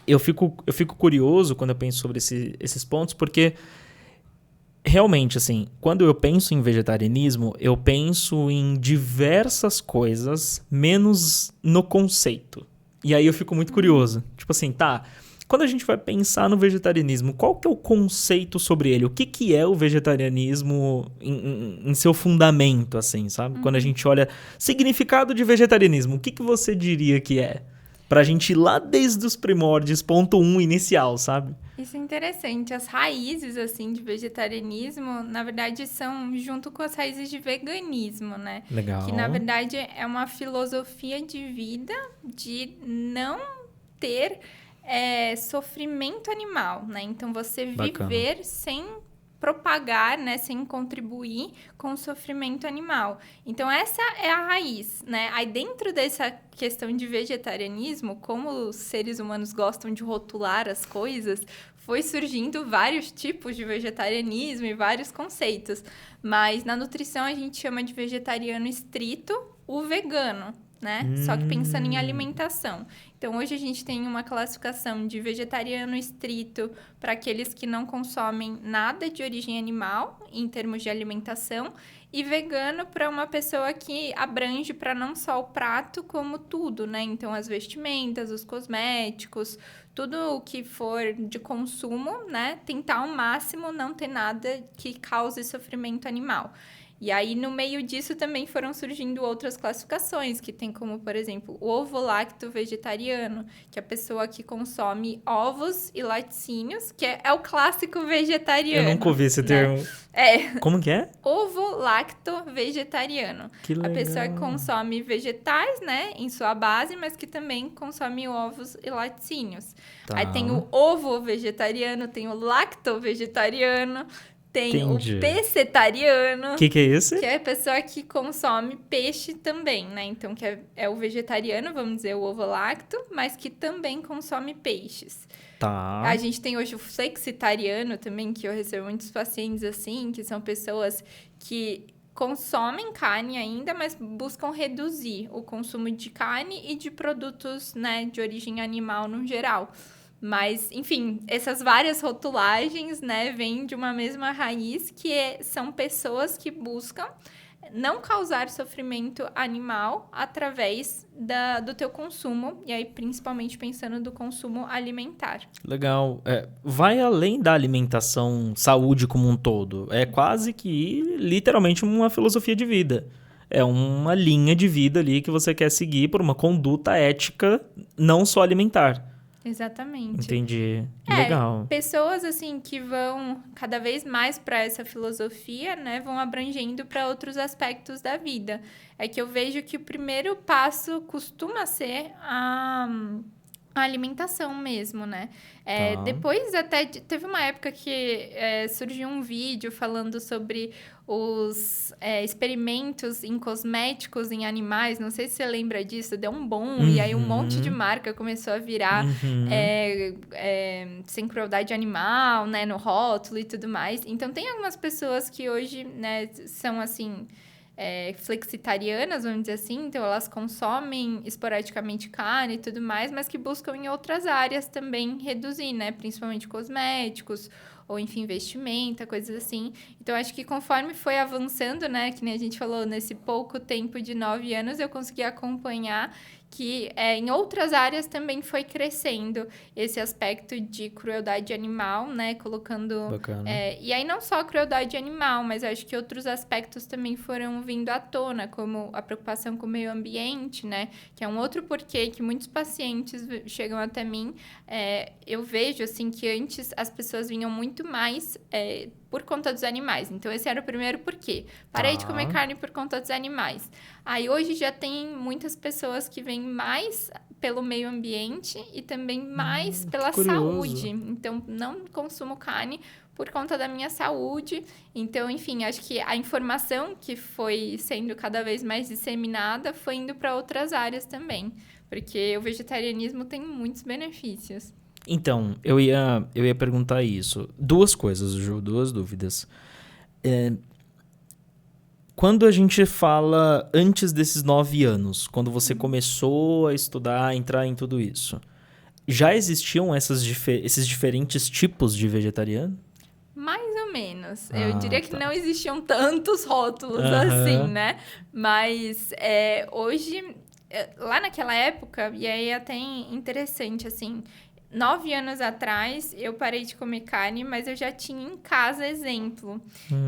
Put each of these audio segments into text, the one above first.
Eu fico curioso quando eu penso sobre esses pontos, porque realmente, assim, quando eu penso em vegetarianismo, eu penso em diversas coisas, menos no conceito. E aí eu fico muito curioso. Tipo assim, tá, quando a gente vai pensar no vegetarianismo, qual que é o conceito sobre ele? O que é o vegetarianismo em seu fundamento, assim, sabe? Quando a gente olha significado de vegetarianismo, o que você diria que é? Pra gente ir lá desde os primórdios, ponto 1 inicial, sabe? Isso é interessante. As raízes, assim, de vegetarianismo, na verdade, são junto com as raízes de veganismo, né? Que, na Legal, verdade, é uma filosofia de vida de não ter sofrimento animal, né? Então, você bacana. viver sem propagar, né, sem contribuir com o sofrimento animal. Então essa é a raiz, né? Aí dentro dessa questão de vegetarianismo, como os seres humanos gostam de rotular as coisas, foi surgindo vários tipos de vegetarianismo e vários conceitos. Mas na nutrição a gente chama de vegetariano estrito o vegano, né? Só que pensando em Hum, alimentação. Então, hoje a gente tem uma classificação de vegetariano estrito para aqueles que não consomem nada de origem animal, em termos de alimentação, e vegano para uma pessoa que abrange para não só o prato, como tudo, né? Então, as vestimentas, os cosméticos, tudo o que for de consumo, né? Tentar ao máximo não ter nada que cause sofrimento animal. E aí, no meio disso, também foram surgindo outras classificações, que tem como, por exemplo, o ovo-lacto vegetariano, que é a pessoa que consome ovos e laticínios, que é o clássico eu nunca vegetariano, ouvi esse né? termo. É, Como que é? ovo-lacto vegetariano. Que A pessoa que legal. consome vegetais, né, em sua base, mas que também consome ovos e laticínios. Aí tem Tá, o ovo vegetariano, tem o lacto vegetariano, tem o entendi. pescetariano, Que é esse? que é a pessoa que consome peixe também, né? Então, que é o vegetariano, vamos dizer, o ovo-lacto, mas que também consome peixes. A Tá. gente tem hoje o flexitariano também, que eu recebo muitos pacientes assim, que são pessoas que consomem carne ainda, mas buscam reduzir o consumo de carne e de produtos, né, de origem animal no geral. Mas, enfim, essas várias rotulagens, né, vêm de uma mesma raiz, são pessoas que buscam não causar sofrimento animal através do teu consumo, e aí principalmente pensando do consumo alimentar. Legal. Vai além da alimentação, saúde como um todo. É quase que, literalmente, uma filosofia de vida. É uma linha de vida ali que você quer seguir por uma conduta ética, não só alimentar. Exatamente. Entendi. Legal. Pessoas assim que vão cada vez mais para essa filosofia, né, vão abrangendo para outros aspectos da vida. É que eu vejo que o primeiro passo costuma ser a alimentação mesmo, né? Tá. Depois até teve uma época que surgiu um vídeo falando sobre os experimentos em cosméticos em animais. Não sei se você lembra disso, deu um boom e aí um monte de Uhum. marca começou a virar Uhum. sem crueldade animal, né, no rótulo e tudo mais. Então tem algumas pessoas que hoje, né, são assim flexitarianas, vamos dizer assim, então elas consomem esporadicamente carne e tudo mais, mas que buscam em outras áreas também reduzir, né? Principalmente cosméticos, ou enfim, vestimenta, coisas assim. Então, acho que conforme foi avançando, né? Que nem a gente falou, nesse pouco tempo de 9 anos, eu consegui acompanhar que em outras áreas também foi crescendo esse aspecto de crueldade animal, né? Colocando Bacana. e aí não só a crueldade animal, mas acho que outros aspectos também foram vindo à tona, como a preocupação com o meio ambiente, né? Que é um outro porquê que muitos pacientes chegam até mim. Eu vejo, assim, que antes as pessoas vinham muito mais por conta dos animais. Então, esse era o primeiro porquê. Parei de comer Tá. carne por conta dos animais. Aí, hoje já tem muitas pessoas que vêm mais pelo meio ambiente e também mais Que pela saúde. curioso. Então, não consumo carne por conta da minha saúde. Então, enfim, acho que a informação que foi sendo cada vez mais disseminada foi indo para outras áreas também, porque o vegetarianismo tem muitos benefícios. Então, eu ia perguntar isso. Duas coisas, Ju, duas dúvidas. Quando a gente fala antes desses 9 anos, quando você começou a estudar, a entrar em tudo isso, já existiam esses diferentes tipos de vegetariano? Mais ou menos. Eu diria que tá. não existiam tantos rótulos assim, né? Mas hoje, lá naquela época, e aí é até interessante, assim, 9 anos atrás, eu parei de comer carne, mas eu já tinha em casa exemplo.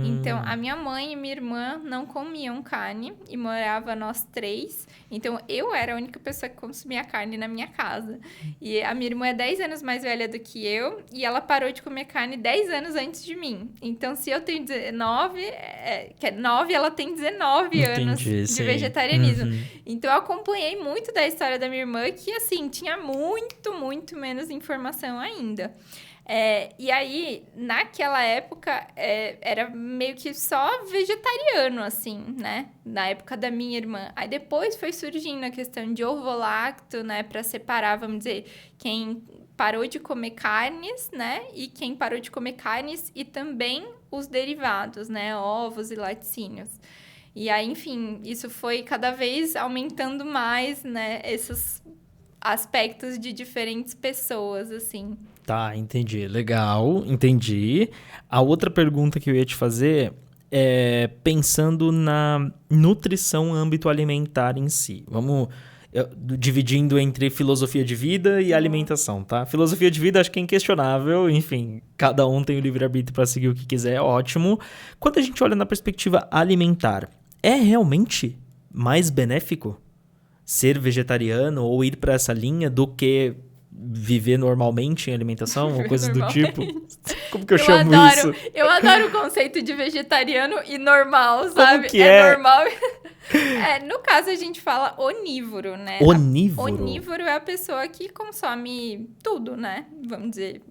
Então, a minha mãe e minha irmã não comiam carne e morava nós 3. Então, eu era a única pessoa que consumia carne na minha casa. E a minha irmã é 10 anos mais velha do que eu e ela parou de comer carne 10 anos antes de mim. Então, se eu tenho 19, 9, ela tem 19 anos de vegetarianismo. Então, eu acompanhei muito da história da minha irmã, que, assim, tinha muito, muito menos informação ainda. E aí, naquela época, era meio que só vegetariano, assim, né? Na época da minha irmã. Aí depois foi surgindo a questão de ovo-lacto, né? Para separar, vamos dizer, quem parou de comer carnes, né? E quem parou de comer carnes e também os derivados, né? Ovos e laticínios. E aí, enfim, isso foi cada vez aumentando mais, né? Esses aspectos de diferentes pessoas, assim. Tá, entendi. Legal, entendi. A outra pergunta que eu ia te fazer é pensando na nutrição âmbito alimentar em si. Vamos dividindo entre filosofia de vida e alimentação, tá? Filosofia de vida acho que é inquestionável, enfim, cada um tem o livre-arbítrio para seguir o que quiser, ótimo. Quando a gente olha na perspectiva alimentar, é realmente mais benéfico ser vegetariano ou ir para essa linha do que viver normalmente em alimentação ou coisas do tipo? Como que eu chamo isso? Eu adoro o conceito de vegetariano e normal, sabe? Como que é? Normal. No caso, a gente fala onívoro, né? Onívoro? Onívoro é a pessoa que consome tudo, né? Vamos dizer,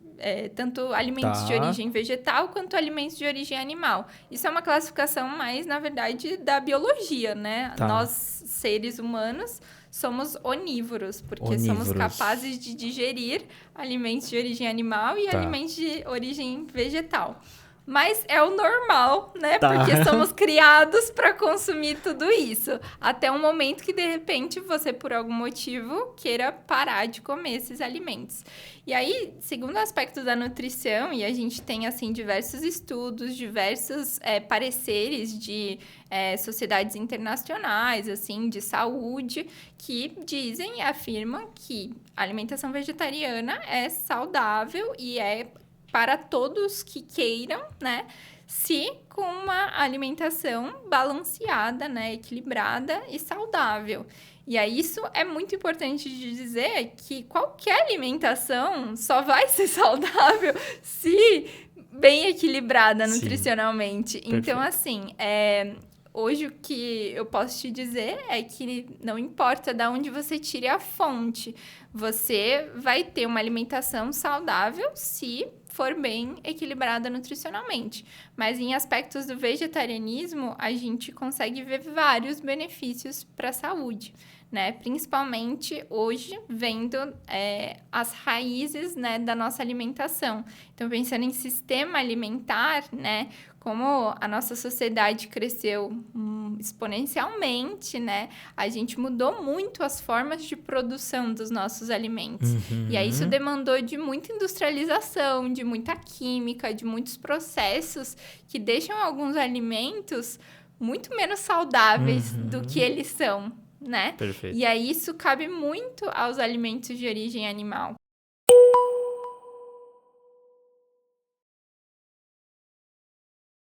tanto alimentos de origem vegetal quanto alimentos de origem animal. Isso é uma classificação mais, na verdade, da biologia, né? Nós, seres humanos, somos onívoros, porque somos capazes de digerir alimentos de origem animal e alimentos de origem vegetal. Mas é o normal, né? Porque somos criados para consumir tudo isso. Até um momento que, de repente, você, por algum motivo, queira parar de comer esses alimentos. E aí, segundo o aspecto da nutrição, e a gente tem, assim, diversos estudos, diversos pareceres de sociedades internacionais, assim, de saúde, que dizem e afirmam que a alimentação vegetariana é saudável e para todos que queiram, né, se com uma alimentação balanceada, né, equilibrada e saudável. E aí isso é muito importante de dizer que qualquer alimentação só vai ser saudável se bem equilibrada nutricionalmente. Então, assim, hoje o que eu posso te dizer é que não importa de onde você tire a fonte, você vai ter uma alimentação saudável se for bem equilibrada nutricionalmente. Mas em aspectos do vegetarianismo, a gente consegue ver vários benefícios para a saúde, né? Principalmente hoje, vendo as raízes, né, da nossa alimentação. Então, pensando em sistema alimentar, né, como a nossa sociedade cresceu exponencialmente, né? A gente mudou muito as formas de produção dos nossos alimentos. E aí isso demandou de muita industrialização, de muita química, de muitos processos que deixam alguns alimentos muito menos saudáveis do que eles são, né? Perfeito. E aí isso cabe muito aos alimentos de origem animal.